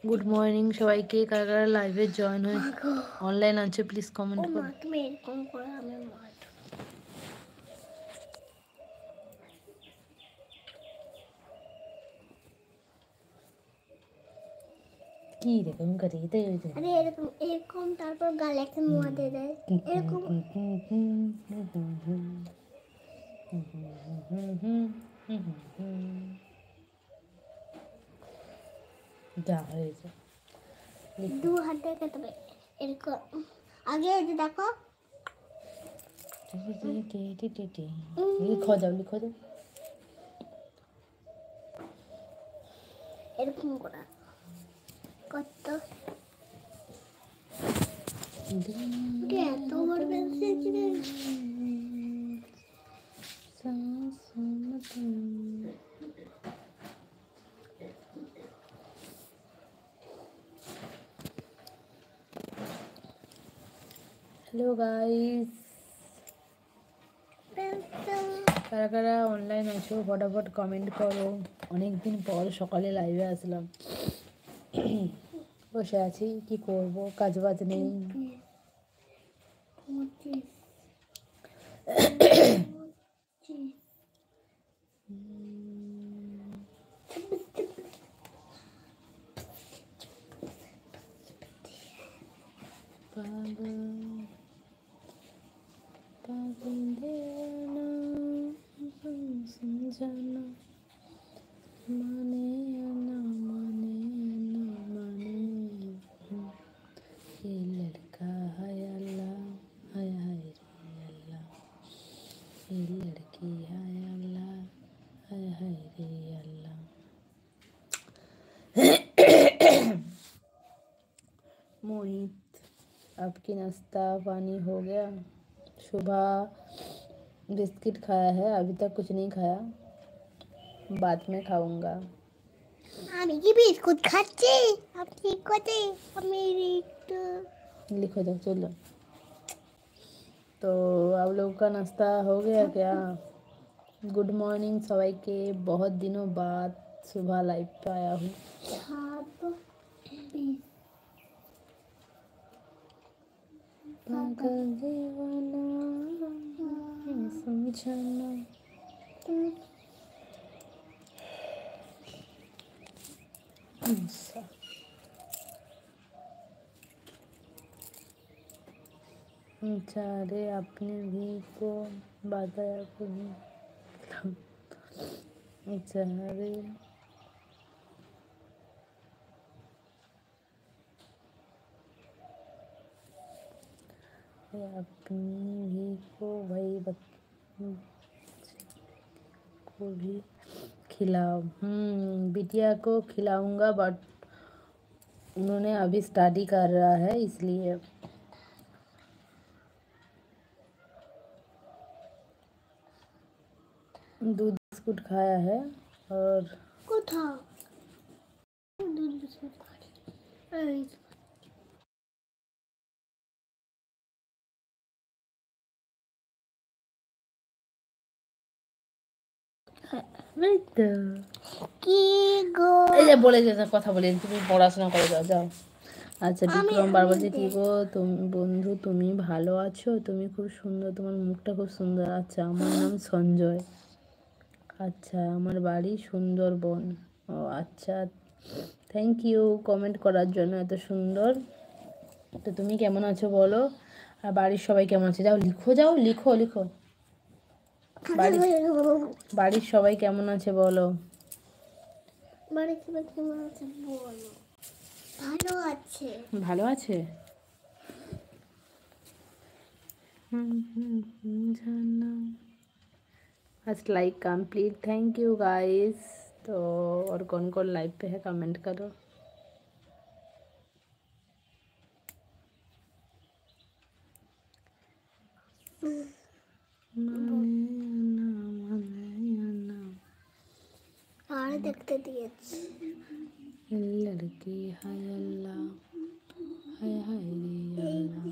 Good morning সবাইকে, কারা কারা লাইভে জয়েন হয়ে অনলাইন আছে প্লিজ কমেন্ট করো। তুমি এরকম করে আমি কি রকম করে আরে এরকম এরকম তারপর গালে একটা মোয়া দিয়ে দেয় এরকম। যা হয়েছে দু হাত দিয়ে খেতে হবে এরকম। আগে এই যে দেখো লিখো যাও লিখো যাও। এরকম করা কত এত বড় পেন্সিল হ্যালো গাইস, কারা কারা অনলাইন আছো ফটাফট কমেন্ট করো। অনেকদিন পর সকালে লাইভে আসলাম। বসে আছি, কি করব, কাজ বাজ নেই। समझाना माने ना माने ना माने, ये लड़का है अल्लाह, हाय हाय रे अल्लाह, ये लड़की है अल्लाह, हाय हाय रे अल्लाह। मोहित, आपकी नाश्ता पानी हो गया? सुबह बिस्किट खाया है, अभी तक कुछ नहीं खाया, बाद में खाऊंगा। আমি কি বিস্কুট খাচ্ছি? আপনি কোথায়? আমি लिखो दो चलो। तो आप लोगों का नाश्ता हो गया क्या? गुड मॉर्निंग सवाई के, बहुत दिनों बाद सुबह लाइव पे आया हूँ। पागल दीवाना समझाना। अच्छा, अरे आपने भी को बताया कुछ। अच्छा अरे अपनी भी को भाई को भी खिलाओ। बिटिया को खिलाऊंगा, बट उन्होंने अभी स्टडी कर रहा है इसलिए। दूध बिस्कुट खाया है और কোথাও দুধ বিস্কুট খাচ্ছি। কি গো এই যে বলে যে কথা বলে তুমি পড়াশোনা করে যাও যাও। আচ্ছা বিক্রম বার বলছে কি গো তুমি বন্ধু তুমি ভালো আছো? তুমি খুব সুন্দর, তোমার মুখটা খুব সুন্দর। আচ্ছা আমার নাম সঞ্জয়। আচ্ছা আমার বাড়ি সুন্দরবন। ও আচ্ছা, থ্যাংক ইউ কমেন্ট করার জন্য, এত সুন্দর। তো তুমি কেমন আছো বলো, আর বাড়ির সবাই কেমন আছে? যাও লিখো, যাও লিখো লিখো। বাড়ির সবাই কেমন আছে বলো? বাড়ির সবাই কেমন আছে বলো? ভালো আছে। ভালো আছে। First like complete, thank you guys. तो और कौन कौन लाइव पे है कमेंट करो। আর দেখতে দিয়েছি लड़की हाय अल्लाह, हाय हाय रे अल्लाह।